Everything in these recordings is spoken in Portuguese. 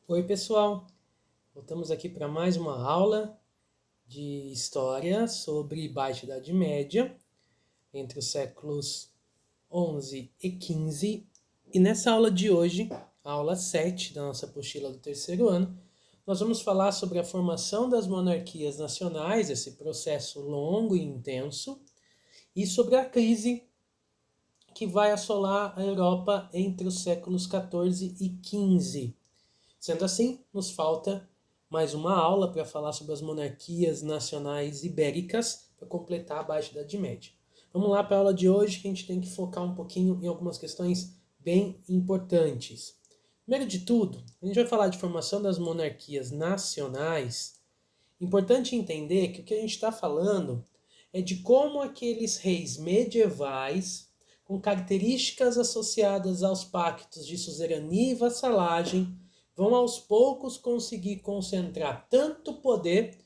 Oi, pessoal! Voltamos aqui para mais uma aula de história sobre Baixa Idade Média, entre os séculos 11 e 15. E nessa aula de hoje, a aula 7 da nossa apostila do terceiro ano, nós vamos falar sobre a formação das monarquias nacionais, esse processo longo e intenso, e sobre a crise que vai assolar a Europa entre os séculos 14 e 15. Sendo assim, nos falta mais uma aula para falar sobre as monarquias nacionais ibéricas para completar a Baixa Idade Média. Vamos lá para a aula de hoje, que a gente tem que focar um pouquinho em algumas questões bem importantes. Primeiro de tudo, a gente vai falar de formação das monarquias nacionais. Importante entender que o que a gente está falando é de como aqueles reis medievais, com características associadas aos pactos de suzerania e vassalagem, vão aos poucos conseguir concentrar tanto poder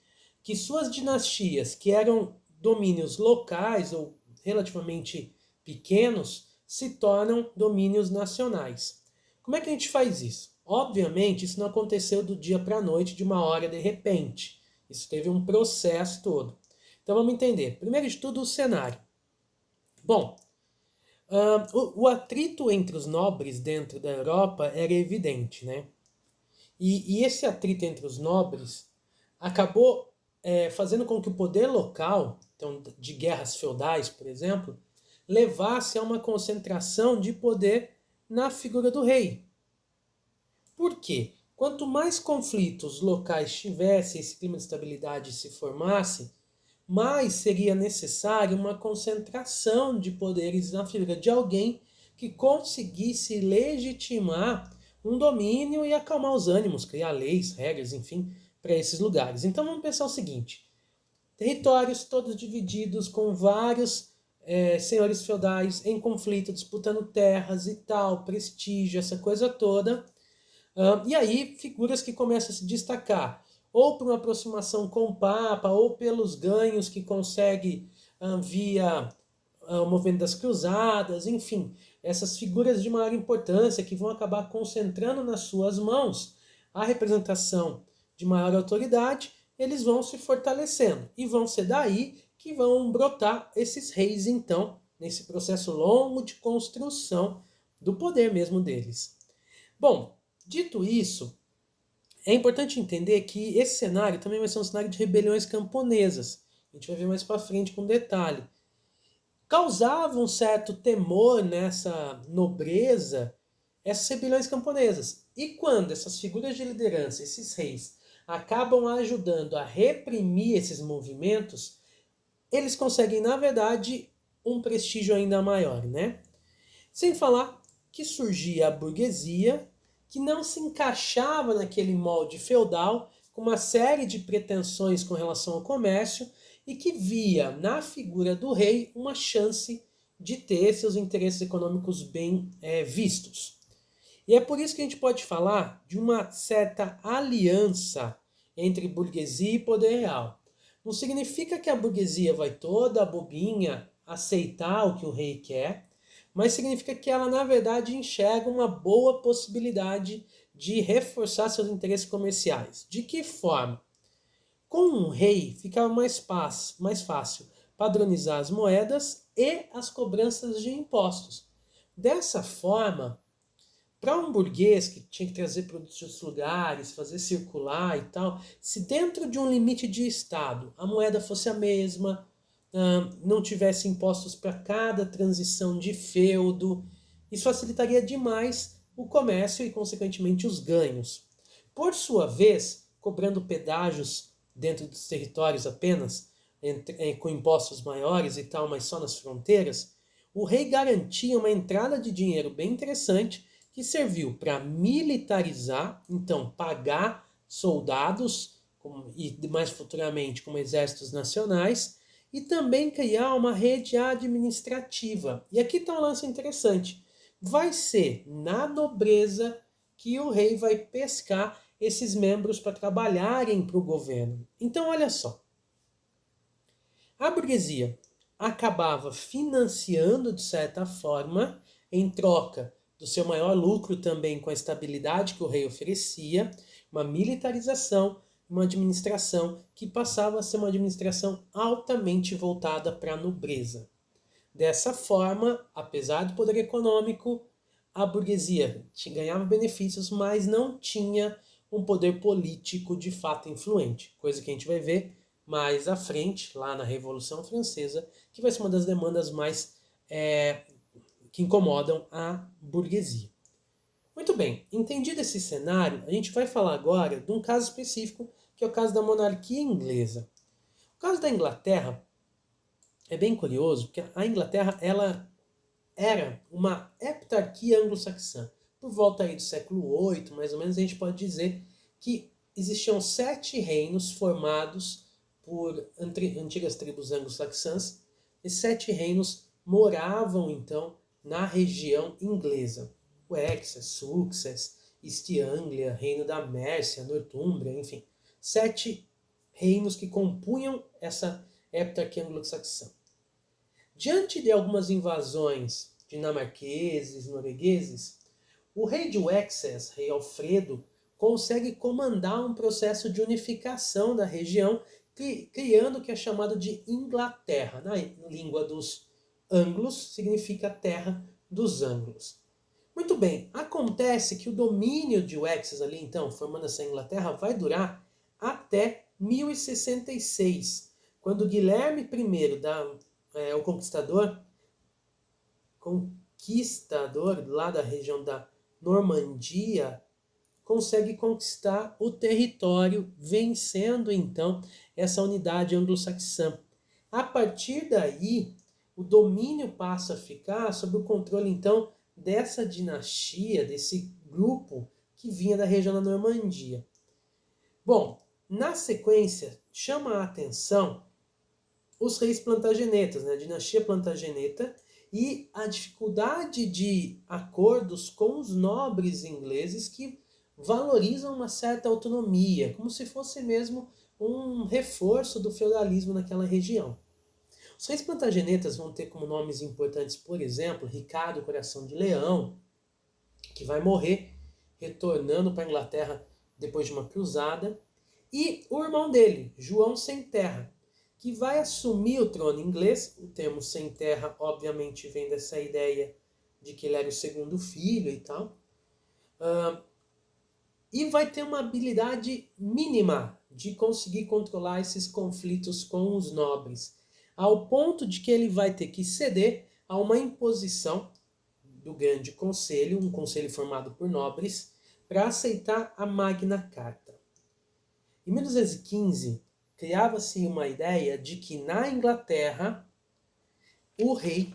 que suas dinastias, que eram domínios locais ou relativamente pequenos, se tornam domínios nacionais. Como é que a gente faz isso? Obviamente, isso não aconteceu do dia para a noite, de uma hora de repente. Isso teve um processo todo. Então vamos entender. Primeiro de tudo, o cenário. Bom, o atrito entre os nobres dentro da Europa era evidente, né? E esse atrito entre os nobres acabou fazendo com que o poder local, então de guerras feudais, por exemplo, levasse a uma concentração de poder na figura do rei. Por quê? Quanto mais conflitos locais tivesse, esse clima de estabilidade se formasse, mais seria necessário uma concentração de poderes na figura de alguém que conseguisse legitimar um domínio e acalmar os ânimos, criar leis, regras, enfim, para esses lugares. Então vamos pensar o seguinte: territórios todos divididos com vários senhores feudais em conflito, disputando terras e tal, prestígio, essa coisa toda. E aí, figuras que começam a se destacar, ou por uma aproximação com o Papa, ou pelos ganhos que consegue via o movimento das cruzadas, enfim, essas figuras de maior importância que vão acabar concentrando nas suas mãos a representação de maior autoridade, eles vão se fortalecendo. E vão ser daí que vão brotar esses reis, então, nesse processo longo de construção do poder mesmo deles. Bom, dito isso, é importante entender que esse cenário também vai ser um cenário de rebeliões camponesas. A gente vai ver mais para frente com detalhe. Causava um certo temor nessa nobreza essas rebeliões camponesas. E quando essas figuras de liderança, esses reis, acabam ajudando a reprimir esses movimentos, eles conseguem, na verdade, um prestígio ainda maior, né? Sem falar que surgia a burguesia, que não se encaixava naquele molde feudal, com uma série de pretensões com relação ao comércio, e que via na figura do rei uma chance de ter seus interesses econômicos bem vistos. E é por isso que a gente pode falar de uma certa aliança entre burguesia e poder real. Não significa que a burguesia vai toda bobinha aceitar o que o rei quer, mas significa que ela, na verdade, enxerga uma boa possibilidade de reforçar seus interesses comerciais. De que forma? Com um rei ficava mais fácil padronizar as moedas e as cobranças de impostos. Dessa forma, para um burguês que tinha que trazer produtos de outros lugares, fazer circular e tal, se dentro de um limite de Estado a moeda fosse a mesma, não tivesse impostos para cada transição de feudo, isso facilitaria demais o comércio e, consequentemente, os ganhos. Por sua vez, cobrando pedágios dentro dos territórios apenas, com impostos maiores e tal, mas só nas fronteiras, o rei garantia uma entrada de dinheiro bem interessante que serviu para militarizar, então pagar soldados e mais futuramente como exércitos nacionais, e também criar uma rede administrativa. E aqui está um lance interessante. Vai ser na nobreza que o rei vai pescar esses membros para trabalharem para o governo. Então, olha só. A burguesia acabava financiando, de certa forma, em troca do seu maior lucro também com a estabilidade que o rei oferecia, uma militarização, uma administração que passava a ser uma administração altamente voltada para a nobreza. Dessa forma, apesar do poder econômico, a burguesia ganhava benefícios, mas não tinha um poder político de fato influente, coisa que a gente vai ver mais à frente, lá na Revolução Francesa, que vai ser uma das demandas mais que incomodam a burguesia. Muito bem, entendido esse cenário, a gente vai falar agora de um caso específico, que é o caso da monarquia inglesa. O caso da Inglaterra é bem curioso, porque a Inglaterra ela era uma heptarquia anglo-saxã. Por volta aí do século VIII, mais ou menos, a gente pode dizer que existiam 7 reinos formados por antigas tribos anglo-saxãs. Esses 7 reinos moravam, então, na região inglesa. Wessex, Sussex, East Anglia, Reino da Mércia, Nortúmbria, enfim. 7 reinos que compunham essa heptarquia anglo-saxã. Diante de algumas invasões dinamarqueses, noruegueses, o rei de Wessex, rei Alfredo, consegue comandar um processo de unificação da região, criando o que é chamado de Inglaterra. Na língua dos anglos, significa terra dos anglos. Muito bem, acontece que o domínio de Wessex ali, então, formando essa Inglaterra, vai durar até 1066, quando Guilherme I, o conquistador lá da região da Normandia, consegue conquistar o território, vencendo então essa unidade anglo-saxã. A partir daí, o domínio passa a ficar sob o controle então dessa dinastia, desse grupo que vinha da região da Normandia. Bom, na sequência, chama a atenção os reis plantagenetas, a dinastia Plantageneta, e a dificuldade de acordos com os nobres ingleses que valorizam uma certa autonomia, como se fosse mesmo um reforço do feudalismo naquela região. Os reis plantagenetas vão ter como nomes importantes, por exemplo, Ricardo Coração de Leão, que vai morrer retornando para a Inglaterra depois de uma cruzada, e o irmão dele, João Sem Terra, que vai assumir o trono inglês. O termo sem terra, obviamente, vem dessa ideia de que ele era o segundo filho e tal. E vai ter uma habilidade mínima de conseguir controlar esses conflitos com os nobres, ao ponto de que ele vai ter que ceder a uma imposição do Grande Conselho, um conselho formado por nobres, para aceitar a Magna Carta. Em 1215, criava-se uma ideia de que na Inglaterra o rei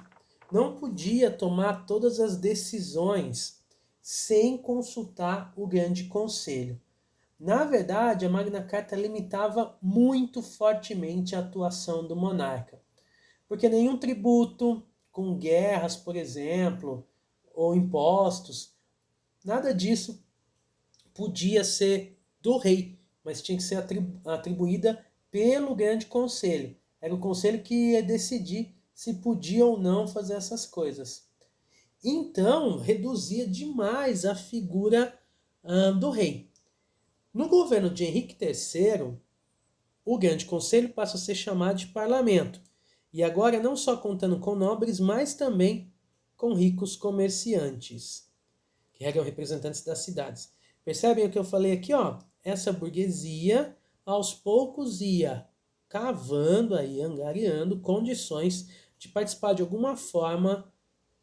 não podia tomar todas as decisões sem consultar o Grande Conselho. Na verdade, a Magna Carta limitava muito fortemente a atuação do monarca, porque nenhum tributo, com guerras, por exemplo, ou impostos, nada disso podia ser do rei, mas tinha que ser atribuída pelo Grande Conselho. Era o conselho que ia decidir se podia ou não fazer essas coisas. Então, reduzia demais a figura do rei. No governo de Henrique III, o Grande Conselho passa a ser chamado de parlamento. E agora não só contando com nobres, mas também com ricos comerciantes, que eram representantes das cidades. Percebem o que eu falei aqui, ó? Essa burguesia, aos poucos, ia cavando, aí, angariando condições de participar de alguma forma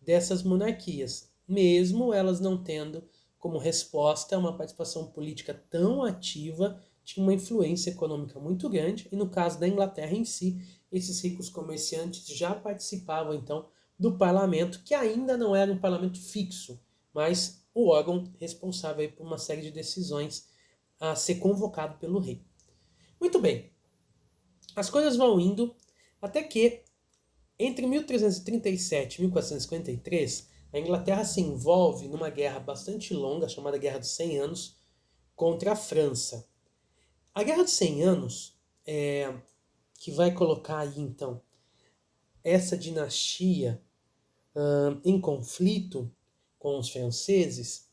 dessas monarquias, mesmo elas não tendo como resposta uma participação política tão ativa, tinha uma influência econômica muito grande, e no caso da Inglaterra em si, esses ricos comerciantes já participavam então do parlamento, que ainda não era um parlamento fixo, mas o órgão responsável por uma série de decisões a ser convocado pelo rei. Muito bem, as coisas vão indo até que entre 1337 e 1453, a Inglaterra se envolve numa guerra bastante longa, chamada Guerra dos 100 Anos, contra a França. A Guerra dos 100 Anos, que vai colocar aí então essa dinastia em conflito, com os franceses,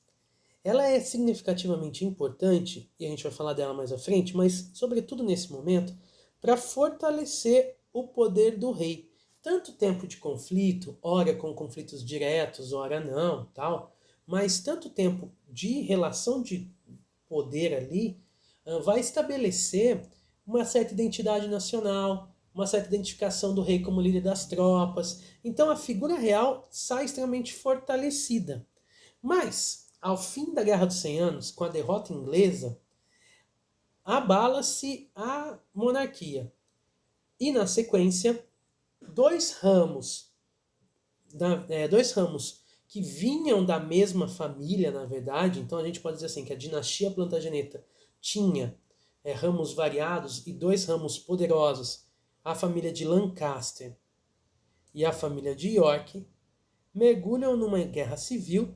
ela é significativamente importante, e a gente vai falar dela mais à frente, mas sobretudo nesse momento, para fortalecer o poder do rei. Tanto tempo de conflito, ora com conflitos diretos, ora não, tal, mas tanto tempo de relação de poder ali, vai estabelecer uma certa identidade nacional, uma certa identificação do rei como líder das tropas. Então a figura real sai extremamente fortalecida. Mas, ao fim da Guerra dos 100 Anos, com a derrota inglesa, abala-se a monarquia. E, na sequência, dois ramos que vinham da mesma família, na verdade, então a gente pode dizer assim, que a dinastia Plantageneta tinha ramos variados e dois ramos poderosos, a família de Lancaster e a família de York, mergulham numa guerra civil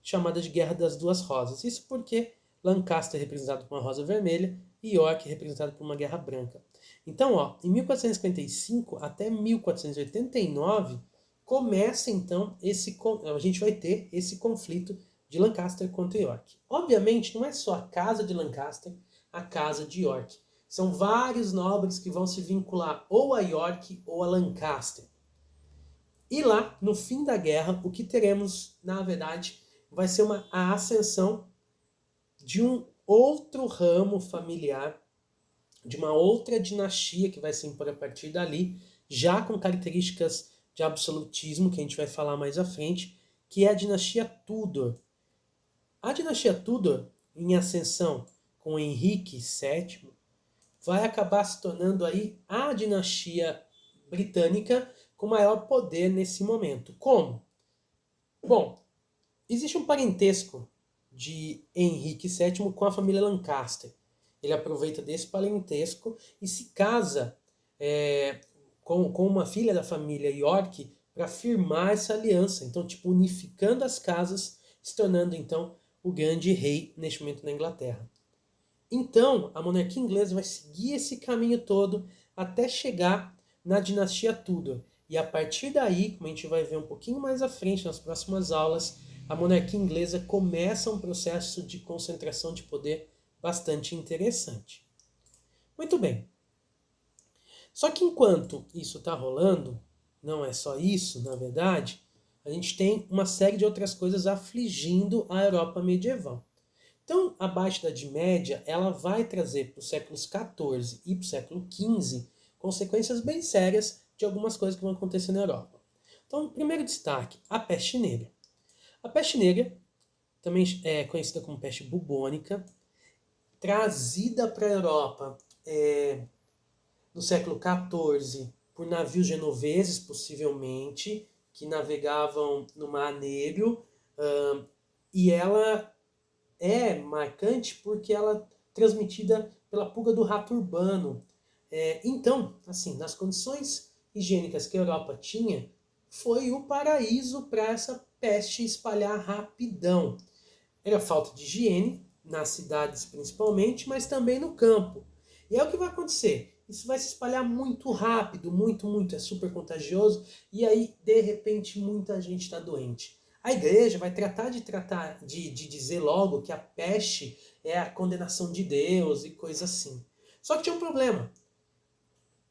chamada de Guerra das Duas Rosas. Isso porque Lancaster é representado por uma rosa vermelha e York é representado por uma guerra branca. Então, em 1455 até 1489, começa então a gente vai ter esse conflito de Lancaster contra York. Obviamente, não é só a casa de Lancaster, a casa de York. São vários nobres que vão se vincular ou a York ou a Lancaster. E lá, no fim da guerra, o que teremos, na verdade, vai ser a ascensão de um outro ramo familiar, de uma outra dinastia que vai se impor a partir dali, já com características de absolutismo, que a gente vai falar mais à frente, que é a dinastia Tudor. A dinastia Tudor, em ascensão com Henrique VII, vai acabar se tornando aí a dinastia britânica com maior poder nesse momento. Como? Bom, existe um parentesco de Henrique VII com a família Lancaster. Ele aproveita desse parentesco e se casa com uma filha da família York para firmar essa aliança. Então, unificando as casas, se tornando então o grande rei neste momento na Inglaterra. Então, a monarquia inglesa vai seguir esse caminho todo até chegar na dinastia Tudor. E a partir daí, como a gente vai ver um pouquinho mais à frente nas próximas aulas, a monarquia inglesa começa um processo de concentração de poder bastante interessante. Muito bem. Só que enquanto isso está rolando, não é só isso, na verdade, a gente tem uma série de outras coisas afligindo a Europa medieval. Então, a Baixa Idade Média, ela vai trazer para os séculos XIV e para o século XV consequências bem sérias de algumas coisas que vão acontecer na Europa. Então, primeiro destaque, a peste negra. A peste negra, também é conhecida como peste bubônica, trazida para a Europa no século XIV por navios genoveses, possivelmente, que navegavam no Mar Negro, e ela é marcante porque ela é transmitida pela pulga do rato urbano. Então, assim, nas condições higiênicas que a Europa tinha, foi o paraíso para essa peste espalhar rapidão. Era falta de higiene, nas cidades principalmente, mas também no campo. E é o que vai acontecer. Isso vai se espalhar muito rápido, muito, é super contagioso, e aí, de repente, muita gente está doente. A igreja vai tratar de dizer logo que a peste é a condenação de Deus e coisa assim. Só que tinha um problema.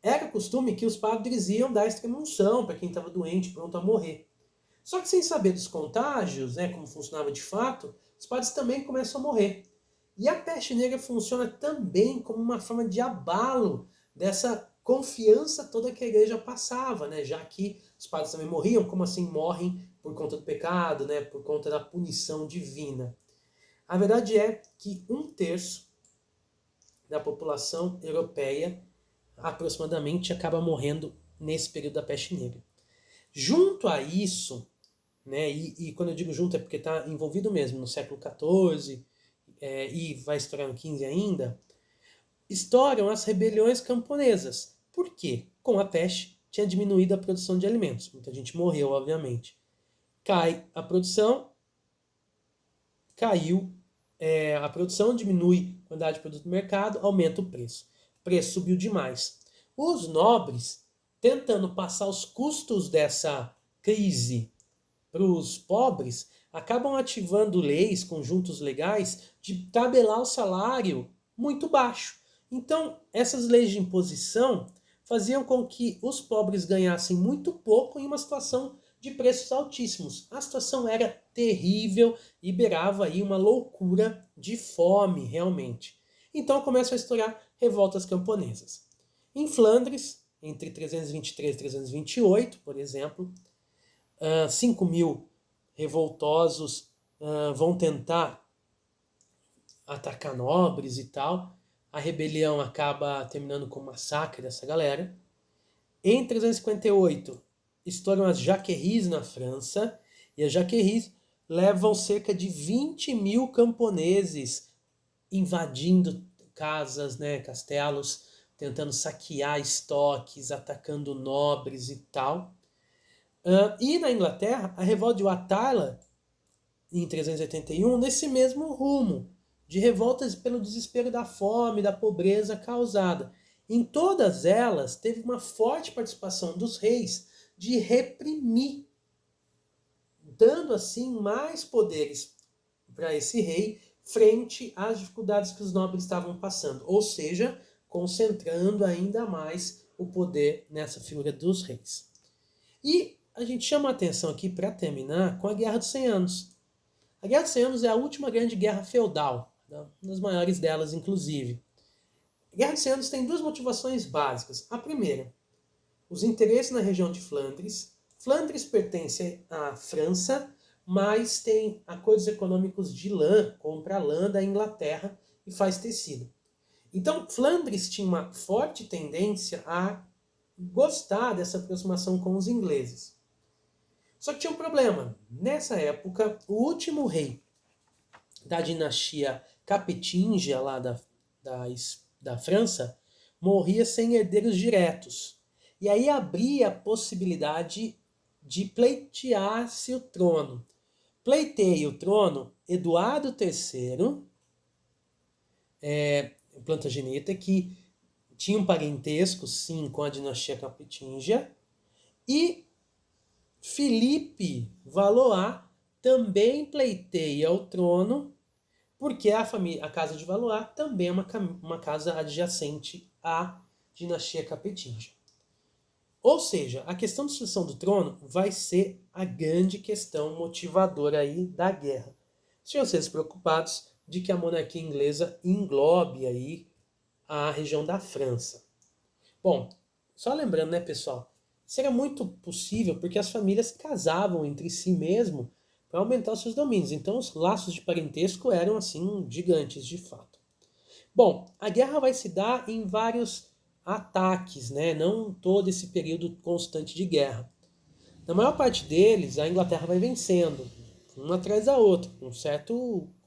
Era costume que os padres iam dar extrema-unção para quem estava doente, pronto a morrer. Só que sem saber dos contágios, como funcionava de fato, os padres também começam a morrer. E a peste negra funciona também como uma forma de abalo dessa confiança toda que a igreja passava, já que os padres também morriam, como assim morrem por conta do pecado, por conta da punição divina. A verdade é que 1/3 da população europeia aproximadamente acaba morrendo nesse período da peste negra. Junto a isso, e quando eu digo junto é porque está envolvido mesmo no século XIV e vai estourar no XV ainda, estouram as rebeliões camponesas. Por quê? Com a peste tinha diminuído a produção de alimentos. Muita gente morreu, obviamente. Cai a produção, caiu a produção, diminui a quantidade de produto no mercado, aumenta o preço. O preço subiu demais. Os nobres, tentando passar os custos dessa crise para os pobres, acabam ativando leis, conjuntos legais, de tabelar o salário muito baixo. Então, essas leis de imposição faziam com que os pobres ganhassem muito pouco em uma situação de preços altíssimos. A situação era terrível e beirava aí uma loucura de fome, realmente. Então começam a estourar revoltas camponesas. Em Flandres, entre 323 e 328, por exemplo, 5.000 revoltosos vão tentar atacar nobres e tal. A rebelião acaba terminando com o massacre dessa galera. Em 358, estouram as Jacqueries na França, e as Jacqueries levam cerca de 20.000 camponeses invadindo casas, né, castelos, tentando saquear estoques, atacando nobres e tal. E na Inglaterra, a revolta de Waterloo, em 381, nesse mesmo rumo, de revoltas pelo desespero da fome, da pobreza causada. Em todas elas, teve uma forte participação dos reis de reprimir, dando assim mais poderes para esse rei frente às dificuldades que os nobres estavam passando, ou seja, concentrando ainda mais o poder nessa figura dos reis. E a gente chama a atenção aqui, para terminar, com a Guerra dos 100 Anos. A Guerra dos 100 Anos é a última grande guerra feudal, uma das maiores delas, inclusive. A Guerra dos 100 Anos tem duas motivações básicas. A primeira, os interesses na região de Flandres. Flandres pertence à França, mas tem acordos econômicos de lã, compra lã da Inglaterra e faz tecido. Então, Flandres tinha uma forte tendência a gostar dessa aproximação com os ingleses. Só que tinha um problema. Nessa época, o último rei da dinastia Capetinga, lá da França, morria sem herdeiros diretos. E aí abria a possibilidade de pleitear-se o trono. Pleiteia o trono Eduardo III, Plantageneta, que tinha um parentesco, sim, com a dinastia Capetinga, e Filipe Valois também pleiteia o trono, porque a casa de Valois também é uma casa adjacente à dinastia Capetinga. Ou seja, a questão da sucessão do trono vai ser a grande questão motivadora aí da guerra. Os franceses preocupados de que a monarquia inglesa englobe aí a região da França. Bom, só lembrando, né, pessoal, isso era muito possível porque as famílias casavam entre si mesmo para aumentar os seus domínios. Então os laços de parentesco eram assim gigantes, de fato. Bom, a guerra vai se dar em vários ataques, né? Não todo esse período constante de guerra. Na maior parte deles, a Inglaterra vai vencendo, uma atrás da outra, com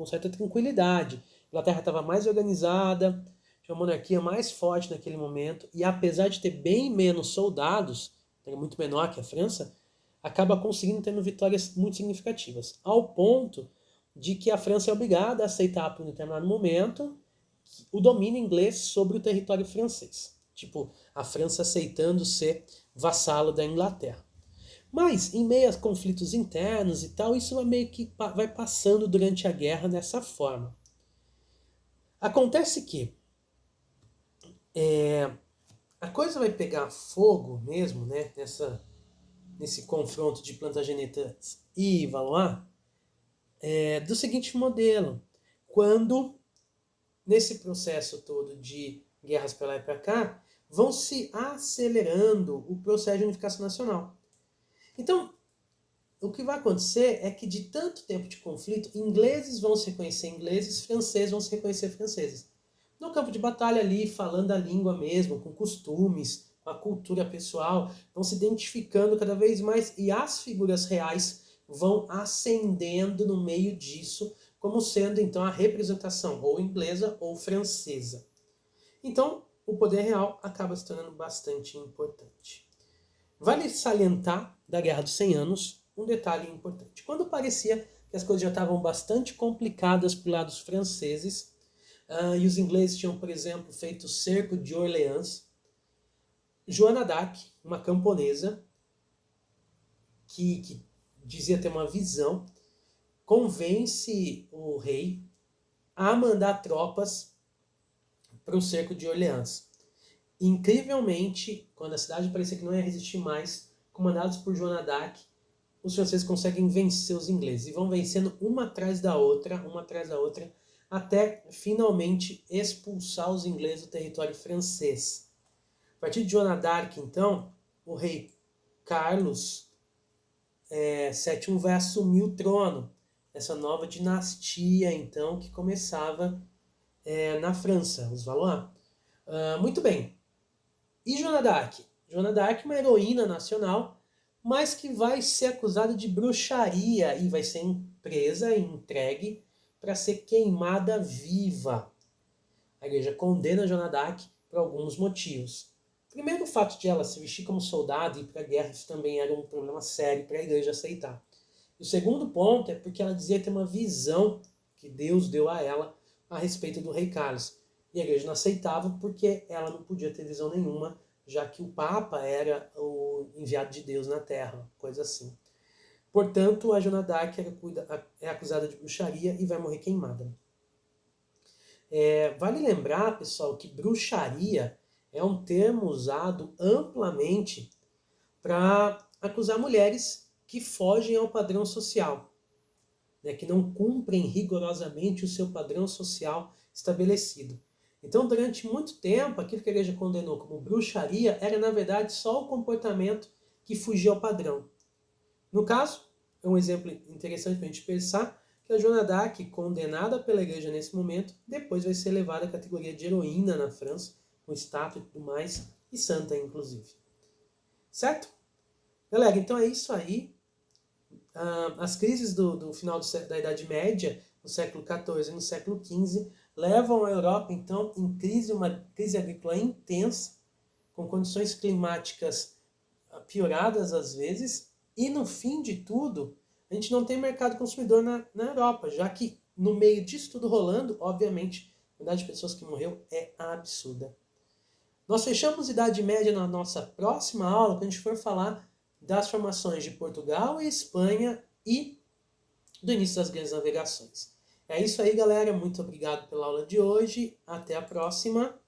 certa tranquilidade. A Inglaterra estava mais organizada, tinha uma monarquia mais forte naquele momento, e apesar de ter bem menos soldados, era muito menor que a França, acaba conseguindo tendo vitórias muito significativas, ao ponto de que a França é obrigada a aceitar, por um determinado momento, o domínio inglês sobre o território francês. Tipo, a França aceitando ser vassalo da Inglaterra. Mas, em meio a conflitos internos e tal, isso meio que vai passando durante a guerra dessa forma. Acontece que a coisa vai pegar fogo mesmo, né, nesse confronto de Plantagenetas e Valois, do seguinte modelo. Quando, nesse processo todo de guerras para lá e para cá, vão se acelerando o processo de unificação nacional. Então, o que vai acontecer é que de tanto tempo de conflito, ingleses vão se reconhecer ingleses, franceses vão se reconhecer franceses. No campo de batalha ali, falando a língua mesmo, com costumes, com a cultura pessoal, vão se identificando cada vez mais e as figuras reais vão ascendendo no meio disso, como sendo então a representação ou inglesa ou francesa. Então, o poder real acaba se tornando bastante importante. Vale salientar da Guerra dos 100 Anos um detalhe importante. Quando parecia que as coisas já estavam bastante complicadas para o lado dos franceses, e os ingleses tinham, por exemplo, feito o cerco de Orleans, Joana d'Arc, uma camponesa, que dizia ter uma visão, convence o rei a mandar tropas para o cerco de Orleans. Incrivelmente, quando a cidade parecia que não ia resistir mais, comandados por Joana d'Arc, os franceses conseguem vencer os ingleses e vão vencendo uma atrás da outra, até finalmente expulsar os ingleses do território francês. A partir de Joana d'Arc, então, o rei Carlos VII vai assumir o trono, essa nova dinastia, então, que começava na França, os Valois. Muito bem. E Joana d'Arc? Joana d'Arc é uma heroína nacional, mas que vai ser acusada de bruxaria e vai ser presa e entregue para ser queimada viva. A igreja condena Joana d'Arc por alguns motivos. Primeiro, o fato de ela se vestir como soldado e ir para a guerra, isso também era um problema sério para a igreja aceitar. O segundo ponto é porque ela dizia ter uma visão que Deus deu a ela a respeito do rei Carlos. E a igreja não aceitava porque ela não podia ter visão nenhuma, já que o Papa era o enviado de Deus na Terra, coisa assim. Portanto, a Joana d'Arc é acusada de bruxaria e vai morrer queimada. Vale lembrar, pessoal, que bruxaria é um termo usado amplamente para acusar mulheres que fogem ao padrão social, né, que não cumprem rigorosamente o seu padrão social estabelecido. Então, durante muito tempo, aquilo que a igreja condenou como bruxaria era, na verdade, só o comportamento que fugia ao padrão. No caso, é um exemplo interessante para a gente pensar que a Joana d'Arc, condenada pela igreja nesse momento, depois vai ser levada à categoria de heroína na França, com estátua e tudo mais, e santa, inclusive. Certo? Galera, então é isso aí. As crises do final da Idade Média, no século XIV e no século XV, levam a Europa, então, em crise, uma crise agrícola intensa, com condições climáticas pioradas às vezes, e no fim de tudo, a gente não tem mercado consumidor na Europa, já que no meio disso tudo rolando, obviamente, a quantidade de pessoas que morreu é absurda. Nós fechamos Idade Média na nossa próxima aula, quando a gente for falar das formações de Portugal e Espanha e do início das grandes navegações. É isso aí, galera. Muito obrigado pela aula de hoje. Até a próxima.